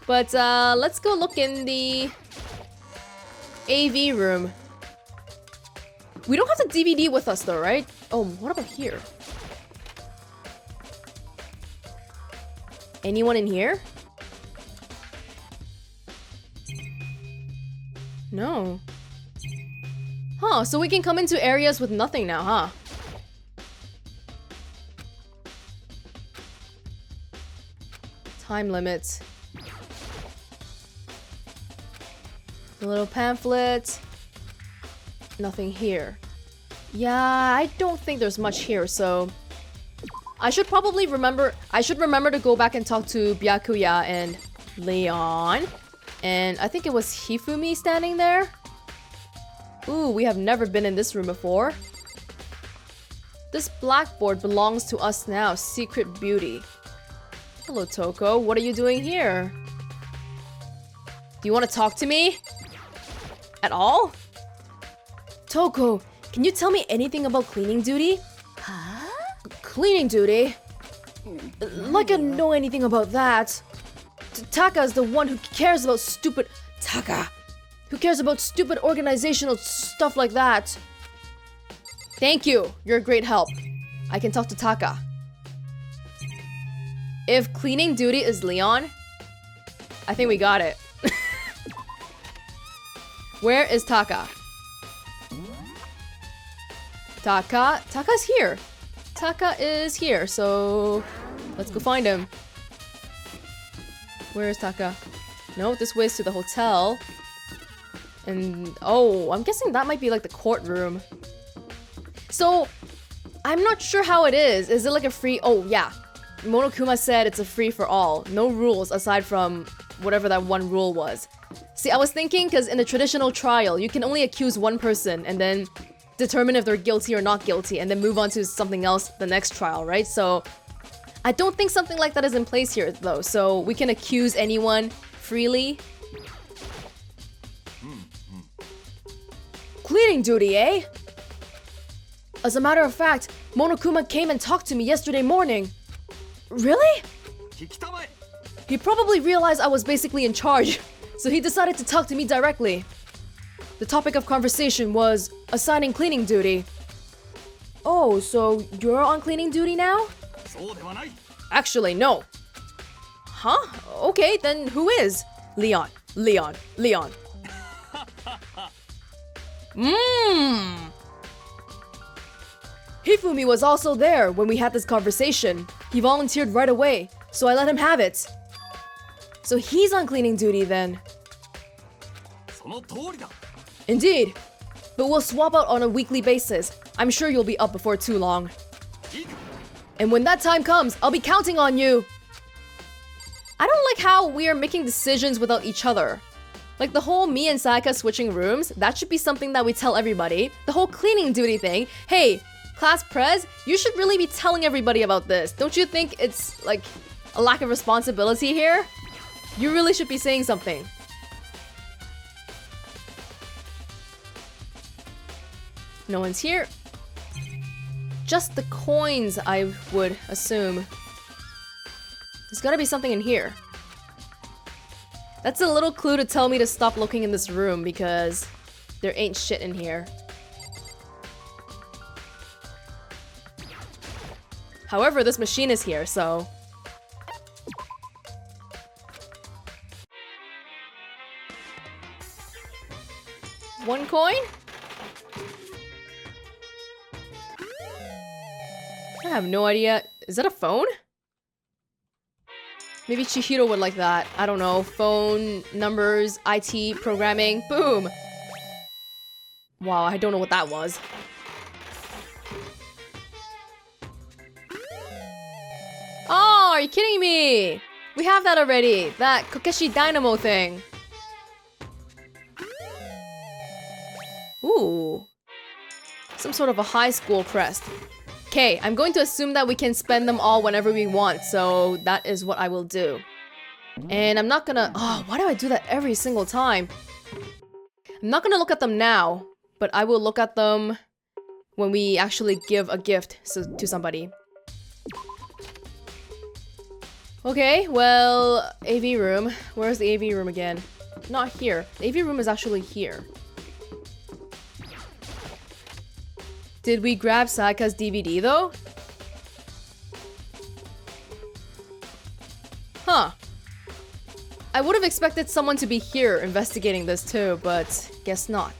But let's go look in the AV room. We don't have the DVD with us though, right? Oh, what about here? Anyone in here? No. Huh, so we can come into areas with nothing now, huh? Time limits. The little pamphlet. Nothing here. Yeah, I don't think there's much here, so I should remember to go back and talk to Byakuya and Leon. And I think it was Hifumi standing there. Ooh, we have never been in this room before. This blackboard belongs to us now, Secret Beauty. Hello, Toko. What are you doing here? Do you want to talk to me? At all? Toko, can you tell me anything about cleaning duty? Huh? Cleaning duty? Like I know anything about that. Taka is the one who cares about stupid... Taka! Who cares about stupid organizational stuff like that. Thank you. You're a great help. I can talk to Taka. If cleaning duty is Leon, I think we got it. Where is Taka? Taka's here. Taka is here, so let's go find him. Where is Taka? No, this way is to the hotel. And oh, I'm guessing that might be like the courtroom. So, I'm not sure how it is. Is it like a free... Oh, yeah. Monokuma said it's a free for all. No rules aside from whatever that one rule was. See, I was thinking because in a traditional trial, you can only accuse one person and then determine if they're guilty or not guilty and then move on to something else the next trial, right? So, I don't think something like that is in place here though. So, we can accuse anyone freely. Cleaning duty, eh? As a matter of fact, Monokuma came and talked to me yesterday morning. Really? He probably realized I was basically in charge, so he decided to talk to me directly. The topic of conversation was assigning cleaning duty. Oh, so you're on cleaning duty now? Actually, no. Huh? Okay, then who is? Leon. Hifumi was also there when we had this conversation. He volunteered right away, so I let him have it. So he's on cleaning duty then. Indeed. But we'll swap out on a weekly basis. I'm sure you'll be up before too long. And when that time comes, I'll be counting on you. I don't like how we are making decisions without each other. Like the whole me and Sayaka switching rooms, that should be something that we tell everybody. The whole cleaning duty thing, hey, class prez, you should really be telling everybody about this. Don't you think it's like a lack of responsibility here? You really should be saying something. No one's here. Just the coins, I would assume. There's gotta be something in here. That's a little clue to tell me to stop looking in this room because there ain't shit in here. However, this machine is here, so... One coin? I have no idea. Is that a phone? Maybe Chihiro would like that. I don't know. Phone, numbers, IT, programming. Boom! Wow, I don't know what that was. Oh, are you kidding me? We have that already. That Kokeshi Dynamo thing. Ooh. Some sort of a high school crest. Okay, I'm going to assume that we can spend them all whenever we want, so that is what I will do. And I'm not gonna... Oh, why do I do that every single time? I'm not gonna look at them now, but I will look at them when we actually give a gift to somebody. Okay, well, AV room. Where's the AV room again? Not here. The AV room is actually here. Did we grab Sayaka's DVD though? Huh. I would have expected someone to be here investigating this too, but guess not.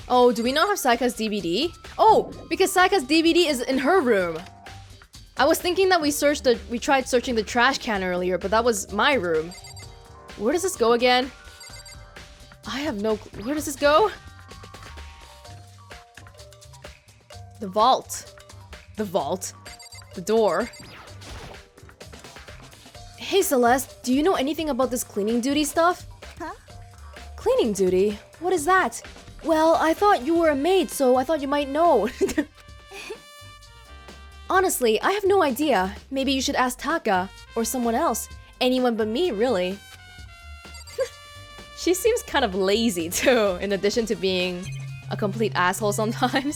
Oh, do we not have Sayaka's DVD? Oh, because Sayaka's DVD is in her room. I was thinking that we tried searching the trash can earlier, but that was my room. Where does this go again? I have no clue. Where does this go? The vault. The vault. The door. Hey Celeste, do you know anything about this cleaning duty stuff? Huh? Cleaning duty? What is that? Well, I thought you were a maid, so I thought you might know. Honestly, I have no idea. Maybe you should ask Taka, or someone else. Anyone but me, really. She seems kind of lazy too, in addition to being a complete asshole sometimes.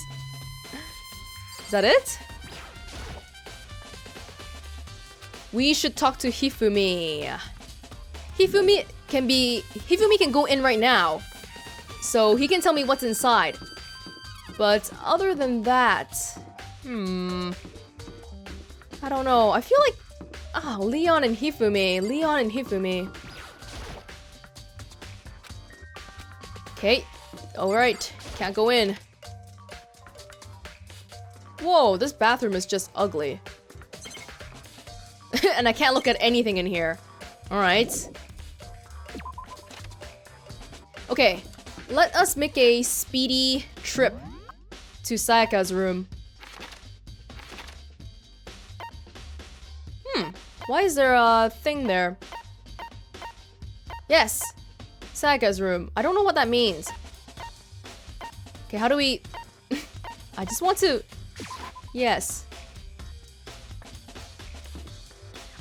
Is that it? We should talk to Hifumi. Hifumi can go in right now. So he can tell me what's inside. But other than that, I don't know. I feel like Leon and Hifumi. Okay. Alright. Can't go in. Whoa, this bathroom is just ugly. And I can't look at anything in here. Alright. Okay. Let us make a speedy trip to Sayaka's room. Why is there a thing there? Yes! Sayaka's room. I don't know what that means. Okay, how do we... I just want to... Yes.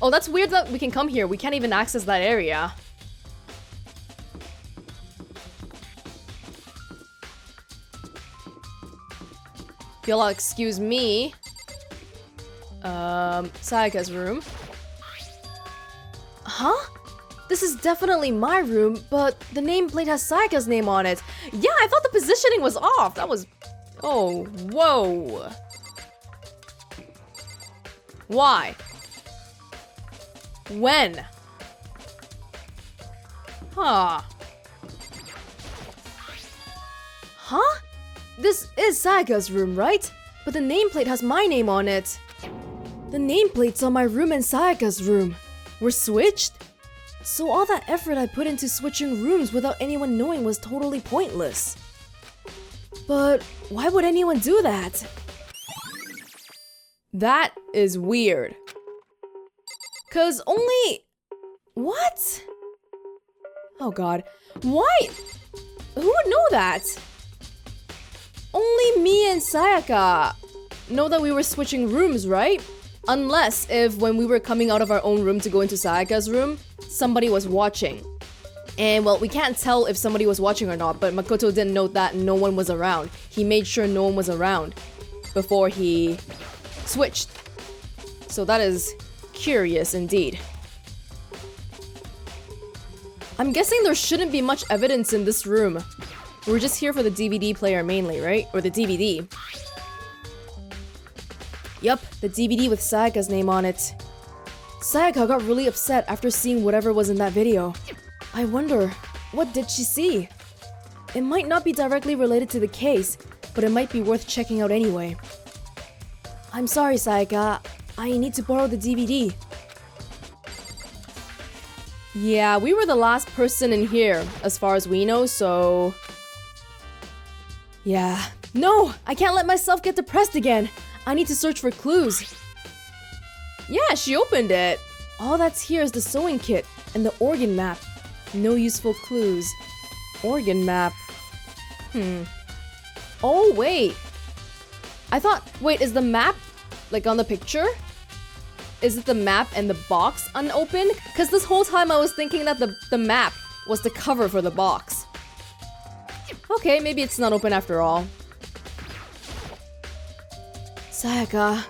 Oh, that's weird that we can come here. We can't even access that area. If you'll excuse me. Sayaka's room. Huh? This is definitely my room, but the nameplate has Sayaka's name on it. Yeah, I thought the positioning was off. That was... Oh, whoa. Why? When? Huh. Huh? This is Sayaka's room, right? But the nameplate has my name on it. The nameplate's on my room and Sayaka's room. We're switched? So all that effort I put into switching rooms without anyone knowing was totally pointless. But why would anyone do that? That is weird. 'Cause only... What? Oh god. Why? Who would know that? Only me and Sayaka know that we were switching rooms, right? Unless if when we were coming out of our own room to go into Sayaka's room, somebody was watching. And well, we can't tell if somebody was watching or not, but Makoto didn't note that no one was around. He made sure no one was around before he switched. So that is curious indeed. I'm guessing there shouldn't be much evidence in this room. We're just here for the DVD player mainly, right? Or the DVD. Yup, the DVD with Sayaka's name on it. Sayaka got really upset after seeing whatever was in that video. I wonder, what did she see? It might not be directly related to the case, but it might be worth checking out anyway. I'm sorry, Sayaka. I need to borrow the DVD. Yeah, we were the last person in here, as far as we know, so... Yeah. No! I can't let myself get depressed again! I need to search for clues. Yeah, she opened it. All that's here is the sewing kit and the organ map. No useful clues. Organ map. Oh, wait. I thought... Wait, is the map, like, on the picture? Is it the map and the box unopened? Because this whole time I was thinking that the map was the cover for the box. Okay, maybe it's not open after all. Sayaka.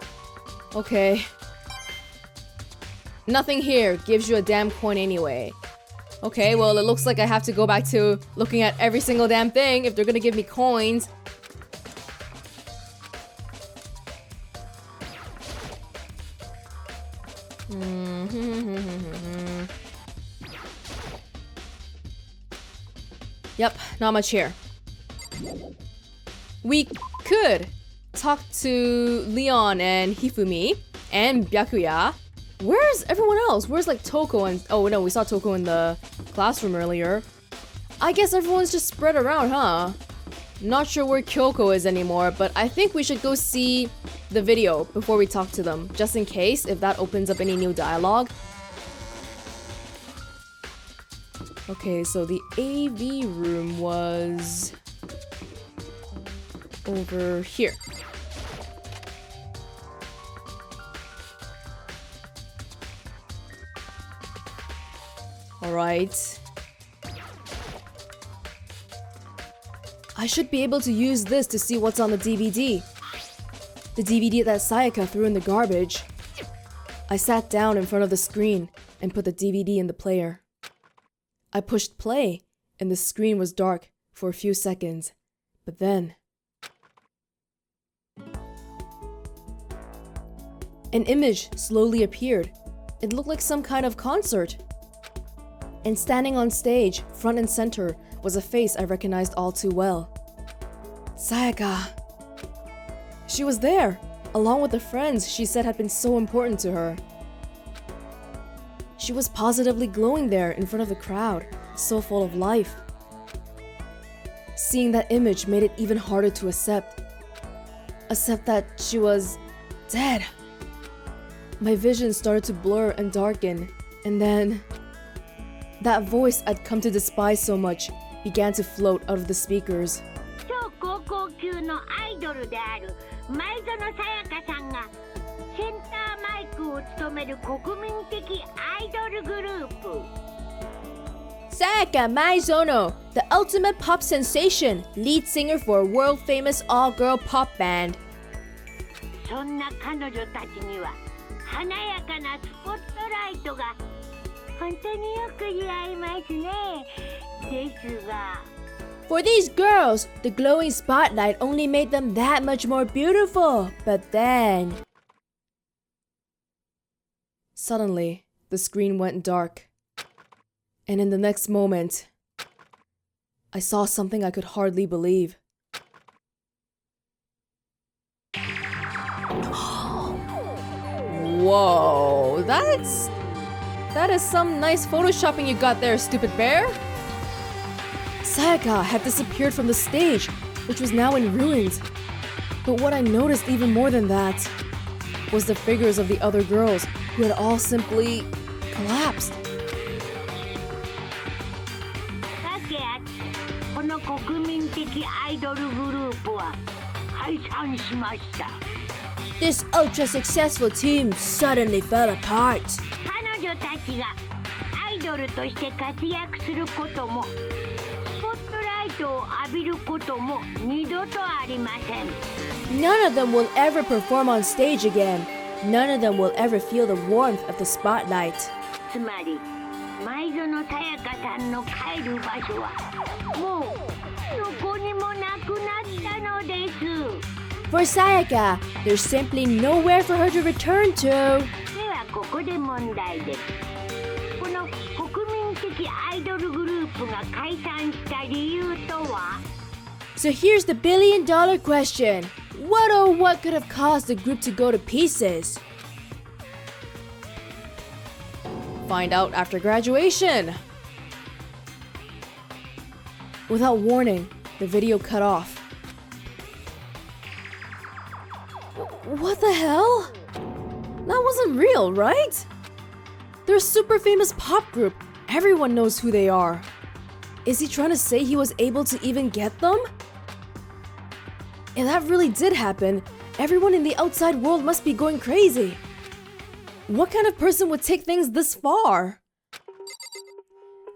Okay. Nothing here gives you a damn coin anyway. Okay, well, it looks like I have to go back to looking at every single damn thing if they're gonna give me coins. Yep, not much here. We could talk to Leon and Hifumi and Byakuya. Where's everyone else? Where's like Toko and... Oh no, we saw Toko in the classroom earlier. I guess everyone's just spread around, huh? Not sure where Kyoko is anymore, but I think we should go see the video before we talk to them, just in case if that opens up any new dialogue. Okay, so the AV room was over here. Alright. I should be able to use this to see what's on the DVD. The DVD that Sayaka threw in the garbage. I sat down in front of the screen and put the DVD in the player. I pushed play, and the screen was dark for a few seconds, but then... an image slowly appeared. It looked like some kind of concert. And standing on stage, front and center, was a face I recognized all too well. Sayaka. She was there, along with the friends she said had been so important to her. She was positively glowing there in front of the crowd, so full of life. Seeing that image made it even harder to accept. Accept that she was dead. My vision started to blur and darken, and then... that voice I'd come to despise so much began to float out of the speakers. Sayaka Maizono, the ultimate pop sensation, lead singer for a world-famous all-girl pop band. For these girls, the glowing spotlight only made them that much more beautiful. But then... Suddenly, the screen went dark. And in the next moment, I saw something I could hardly believe. Whoa, that is some nice photoshopping you got there, stupid bear. Sayaka had disappeared from the stage, which was now in ruins. But what I noticed even more than that was the figures of the other girls who had all simply collapsed. This ultra-successful team suddenly fell apart. None of them will ever perform on stage again. None of them will ever feel the warmth of the spotlight. For Sayaka, there's simply nowhere for her to return to. So here's the billion-dollar question. What or what could have caused the group to go to pieces? Find out after graduation. Without warning, the video cut off. What the hell? That wasn't real, right? They're a super famous pop group. Everyone knows who they are. Is he trying to say he was able to even get them? If that really did happen, everyone in the outside world must be going crazy. What kind of person would take things this far?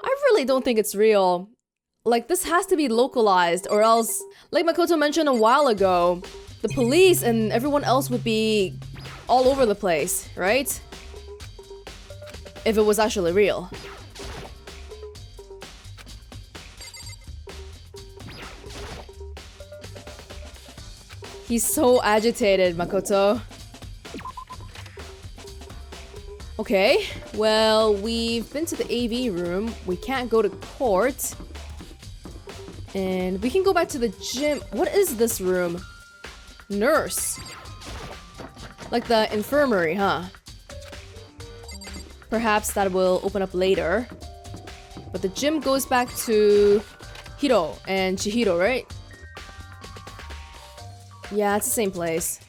I really don't think it's real. Like, this has to be localized, or else, like Makoto mentioned a while ago, the police and everyone else would be all over the place, right? If it was actually real. He's so agitated, Makoto. Okay, well, we've been to the AV room. We can't go to court. And we can go back to the gym. What is this room? Nurse. Like the infirmary, huh? Perhaps that will open up later. But the gym goes back to Hiro and Chihiro, right? Yeah, it's the same place.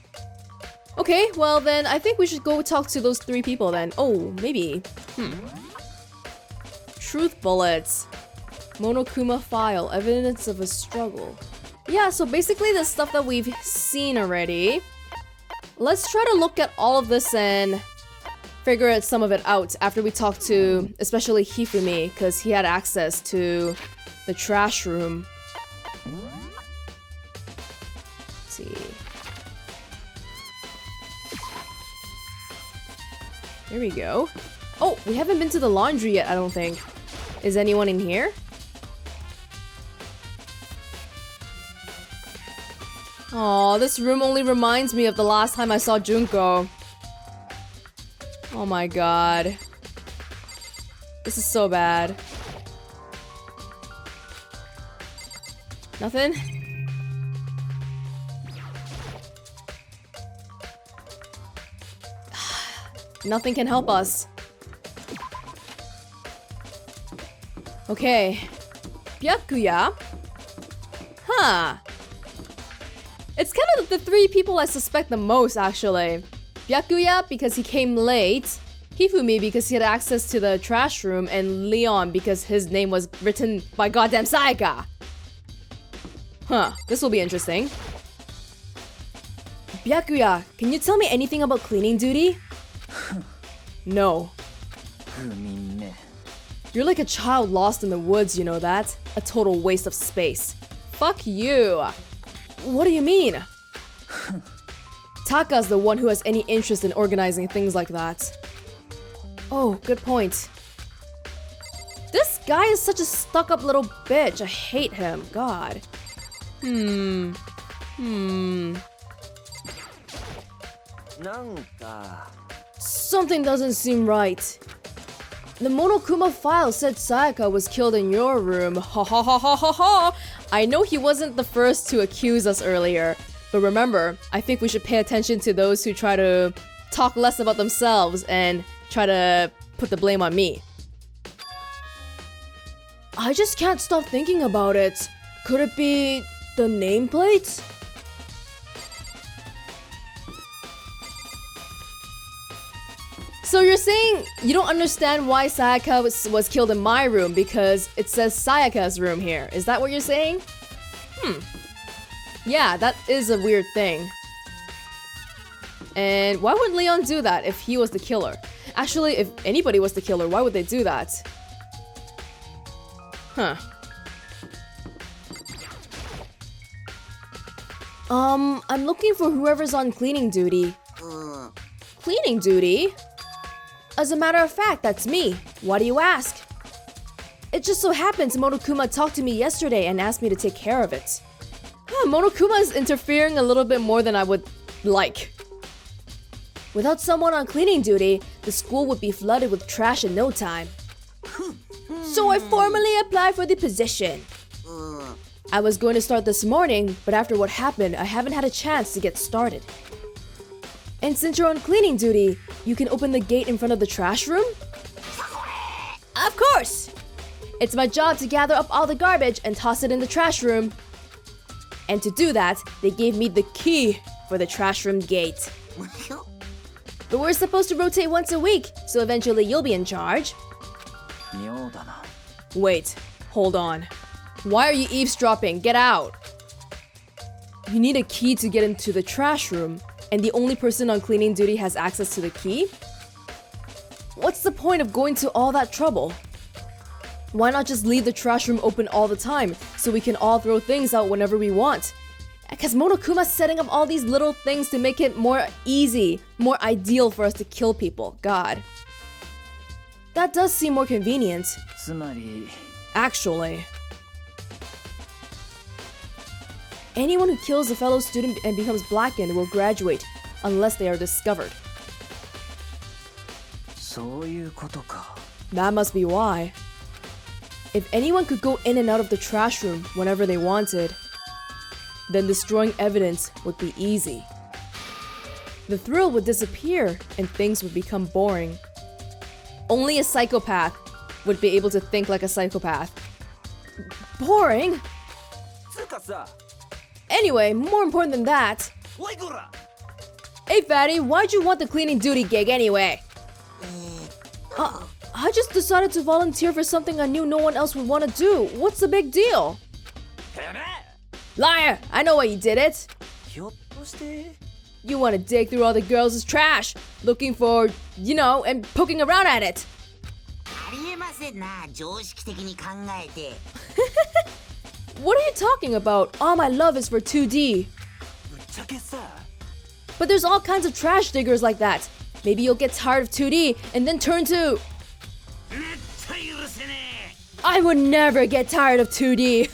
Okay, well then I think we should go talk to those 3 people then. Oh, maybe. Truth bullets. Monokuma file. Evidence of a struggle. Yeah, so basically the stuff that we've seen already. Let's try to look at all of this and figure some of it out after we talk to especially Hifumi, because he had access to the trash room. Let's see. There we go. Oh, we haven't been to the laundry yet, I don't think. Is anyone in here? Oh, this room only reminds me of the last time I saw Junko. Oh my god. This is so bad. Nothing? Nothing can help us. Okay. Byakuya? Huh. It's kind of the 3 people I suspect the most, actually. Byakuya, because he came late. Hifumi, because he had access to the trash room. And Leon, because his name was written by goddamn Sayaka. Huh. This will be interesting. Byakuya, can you tell me anything about cleaning duty? No. You're like a child lost in the woods, you know that? A total waste of space. Fuck you. What do you mean? Taka's the one who has any interest in organizing things like that. Oh, good point. This guy is such a stuck-up little bitch. I hate him. God. Something doesn't seem right. The Monokuma file said Sayaka was killed in your room. Ha ha ha ha ha ha! I know he wasn't the first to accuse us earlier, but remember, I think we should pay attention to those who try to talk less about themselves and try to put the blame on me. I just can't stop thinking about it. Could it be the nameplate? So you're saying you don't understand why Sayaka was killed in my room because it says Sayaka's room here. Is that what you're saying? Yeah, that is a weird thing. And why would Leon do that if he was the killer? Actually, if anybody was the killer, why would they do that? Huh. I'm looking for whoever's on cleaning duty. Cleaning duty? As a matter of fact, that's me. Why do you ask? It just so happens Monokuma talked to me yesterday and asked me to take care of it. Monokuma is interfering a little bit more than I would like. Without someone on cleaning duty, the school would be flooded with trash in no time. So I formally applied for the position. I was going to start this morning, but after what happened, I haven't had a chance to get started. And since you're on cleaning duty, you can open the gate in front of the trash room? Of course! It's my job to gather up all the garbage and toss it in the trash room. And to do that, they gave me the key for the trash room gate. But we're supposed to rotate once a week, so eventually you'll be in charge. Wait, hold on. Why are you eavesdropping? Get out! You need a key to get into the trash room, and the only person on cleaning duty has access to the key? What's the point of going to all that trouble? Why not just leave the trash room open all the time, so we can all throw things out whenever we want? Because Monokuma's setting up all these little things to make it more easy, more ideal for us to kill people. God. That does seem more convenient. つまり Actually. Anyone who kills a fellow student and becomes blackened will graduate, unless they are discovered. そういうことか。 That must be why. If anyone could go in and out of the trash room whenever they wanted, then destroying evidence would be easy. The thrill would disappear and things would become boring. Only a psychopath would be able to think like a psychopath. Boring? つうかさ、 Anyway, more important than that. おいこら。 Hey fatty, why'd you want the cleaning duty gig anyway? I just decided to volunteer for something I knew no one else would want to do. What's the big deal? てめえ Liar! I know why you did it. ひょっとして You want to dig through all the girls' trash, looking for, you know, and poking around at it. ありえませんな、常識的に考えて。 What are you talking about? All my love is for 2D. ぶっちゃけさ But there's all kinds of trash diggers like that. Maybe you'll get tired of 2D and then turn to... めっちゃ許せね I would never get tired of 2D.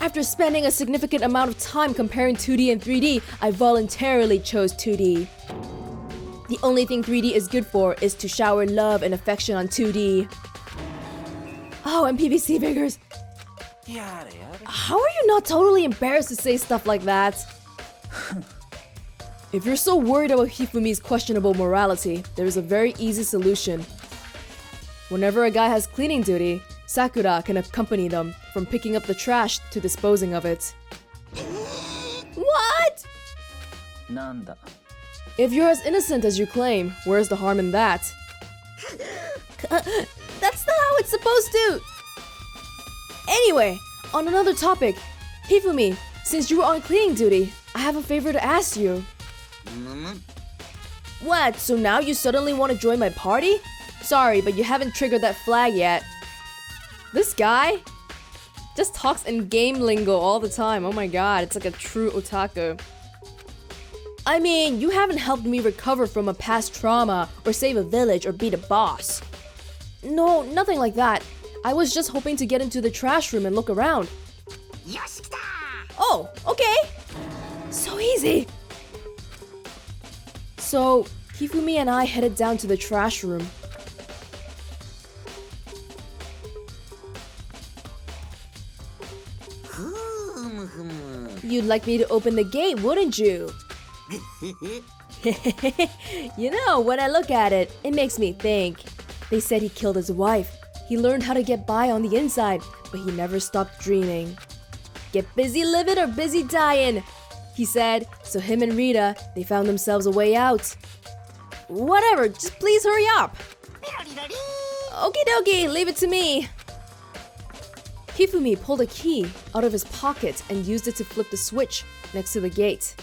After spending a significant amount of time comparing 2D and 3D, I voluntarily chose 2D. The only thing 3D is good for is to shower love and affection on 2D. Oh, and PVC figures. えやれやれ How are you not totally embarrassed to say stuff like that? If you're so worried about Hifumi's questionable morality, there is a very easy solution. Whenever a guy has cleaning duty, Sakura can accompany them from picking up the trash to disposing of it. What? なんだ If you're as innocent as you claim, where's the harm in that? That's not how it's supposed to! Anyway, on another topic, Hifumi, since you were on cleaning duty, I have a favor to ask you. むむ What, so now you suddenly want to join my party? Sorry, but you haven't triggered that flag yet. This guy just talks in game lingo all the time. Oh my god, it's like a true otaku. I mean, you haven't helped me recover from a past trauma, or save a village, or beat a boss. No, nothing like that. I was just hoping to get into the trash room and look around. よし来た Oh, okay. So easy. So, Hifumi and I headed down to the trash room. You'd like me to open the gate, wouldn't you? You know, when I look at it, it makes me think. They said he killed his wife. He learned how to get by on the inside, but he never stopped dreaming. Get busy living or busy dying, he said, so him and Rita, they found themselves a way out. Whatever, just please hurry up. ピロリロリ Okie dokie, leave it to me. Hifumi pulled a key out of his pocket and used it to flip the switch next to the gate.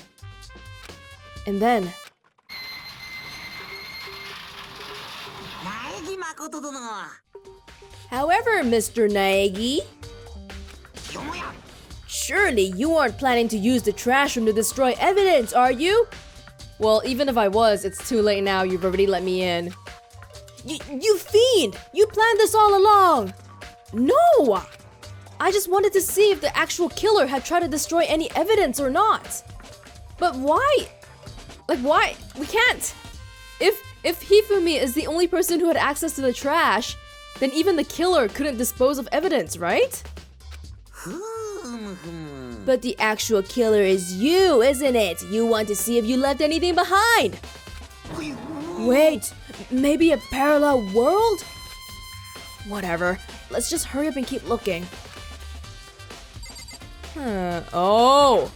And then, 苗木誠殿 however, Mr. Naegi, よもや surely you aren't planning to use the trash room to destroy evidence, are you? Well, even if I was, it's too late now. You've already let me in. You fiend! You planned this all along! No! I just wanted to see if the actual killer had tried to destroy any evidence or not. But why? Like, why? We can't. If Hifumi is the only person who had access to the trash, then even the killer couldn't dispose of evidence, right? ふむふむ But the actual killer is you, isn't it? You want to see if you left anything behind. Wait, maybe a parallel world? Whatever, let's just hurry up and keep looking. Oh!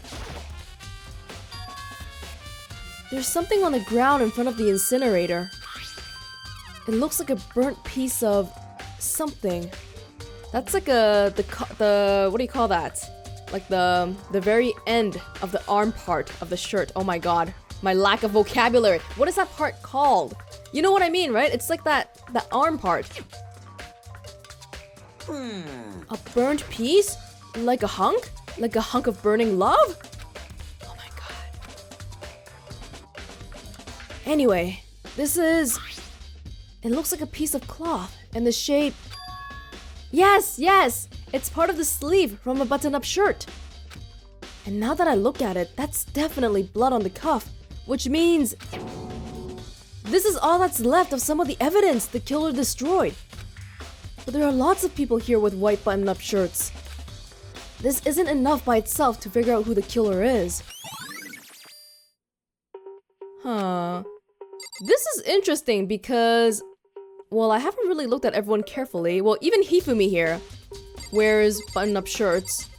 There's something on the ground in front of the incinerator. It looks like a burnt piece of something. That's like the what do you call that? Like the very end of the arm part of the shirt. Oh my god, my lack of vocabulary. What is that part called? You know what I mean, right? It's like that arm part. A burnt piece? Like a hunk? Like a hunk of burning love? Oh my god. Anyway, it looks like a piece of cloth, and the shape... Yes! It's part of the sleeve from a button-up shirt. And now that I look at it, that's definitely blood on the cuff, which means... This is all that's left of some of the evidence the killer destroyed. But there are lots of people here with white button-up shirts. This isn't enough by itself to figure out who the killer is. Huh. This is interesting because... Well, I haven't really looked at everyone carefully. Well, even Hifumi here wears button-up shirts.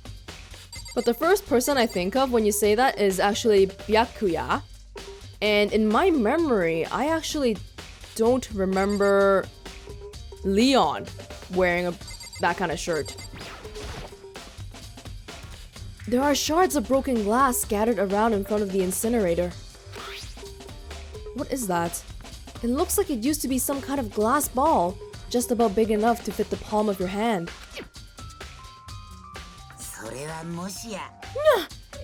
But the first person I think of when you say that is actually Byakuya. And in my memory, I actually don't remember Leon wearing that kind of shirt. There are shards of broken glass scattered around in front of the incinerator. What is that? It looks like it used to be some kind of glass ball, just about big enough to fit the palm of your hand.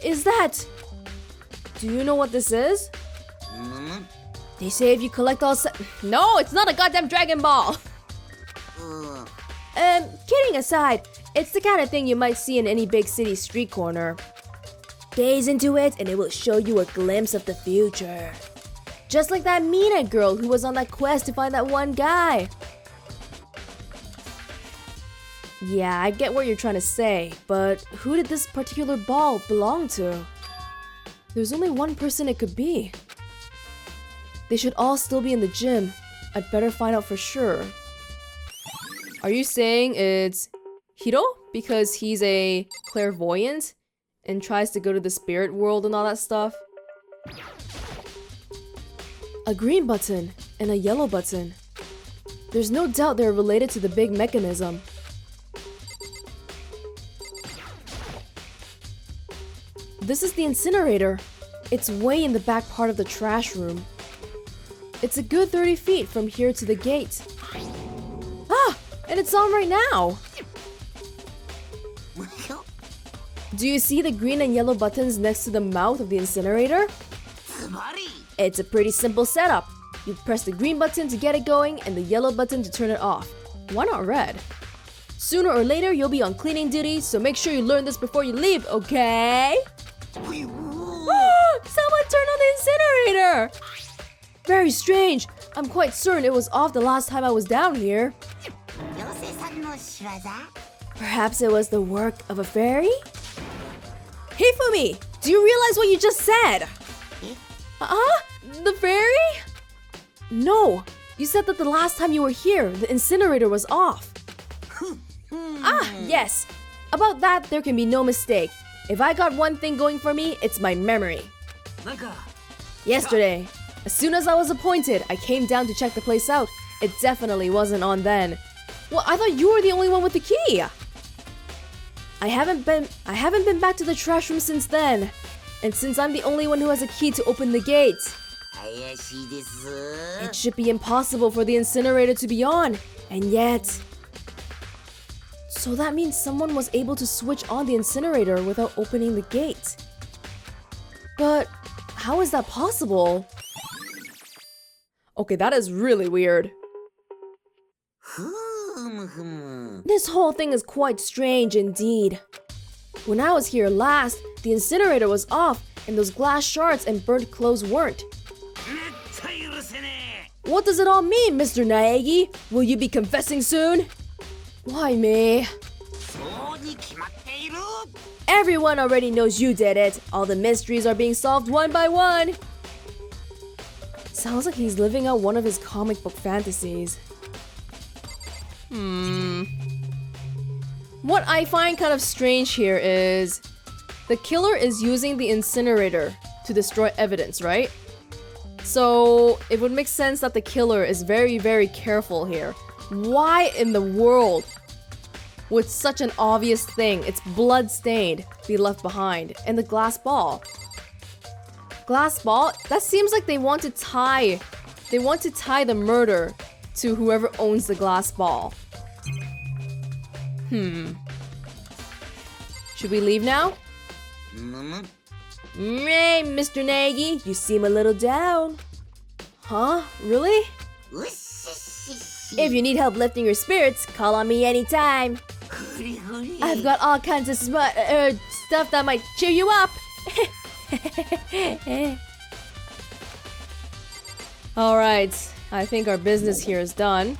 Is that... Do you know what this is? They say if you collect all No, it's not a goddamn Dragon Ball! Kidding aside, it's the kind of thing you might see in any big city street corner. Gaze into it and it will show you a glimpse of the future. Just like that Mina girl who was on that quest to find that one guy. Yeah, I get what you're trying to say, but who did this particular ball belong to? There's only one person it could be. They should all still be in the gym. I'd better find out for sure. Are you saying it's Hiro? Because he's a clairvoyant and tries to go to the spirit world and all that stuff? A green button and a yellow button. There's no doubt they're related to the big mechanism. This is the incinerator. It's way in the back part of the trash room. It's a good 30 feet from here to the gate. Ah! And it's on right now! Do you see the green and yellow buttons next to the mouth of the incinerator? It's a pretty simple setup. You press the green button to get it going and the yellow button to turn it off. Why not red? Sooner or later, you'll be on cleaning duty, so make sure you learn this before you leave, okay? Someone turned on the incinerator! Very strange. I'm quite certain it was off the last time I was down here. Perhaps it was the work of a fairy? Hifumi! Do you realize what you just said? The fairy? No! You said that the last time you were here, the incinerator was off. Yes! About that, there can be no mistake. If I got one thing going for me, it's my memory. Yesterday, as soon as I was appointed, I came down to check the place out. It definitely wasn't on then. Well, I thought you were the only one with the key. I haven't been back to the trash room since then. And since I'm the only one who has a key to open the gate, it should be impossible for the incinerator to be on. And yet... So that means someone was able to switch on the incinerator without opening the gate. But how is that possible? Okay, that is really weird. This whole thing is quite strange indeed. When I was here last, the incinerator was off and those glass shards and burnt clothes weren't. What does it all mean, Mr. Naegi? Will you be confessing soon? Why me? Everyone already knows you did it. All the mysteries are being solved one by one. Sounds like he's living out one of his comic book fantasies. What I find kind of strange here is the killer is using the incinerator to destroy evidence, right? So it would make sense that the killer is very, very careful here. Why in the world would such an obvious thing, it's blood-stained, be left behind? And the glass ball. Glass ball? That seems like they want to tie the murder to whoever owns the glass ball. Should we leave now? Hey, Mr. Nagy, you seem a little down. Huh? Really? If you need help lifting your spirits, call on me anytime. I've got all kinds of stuff that might cheer you up. Alright, I think our business here is done.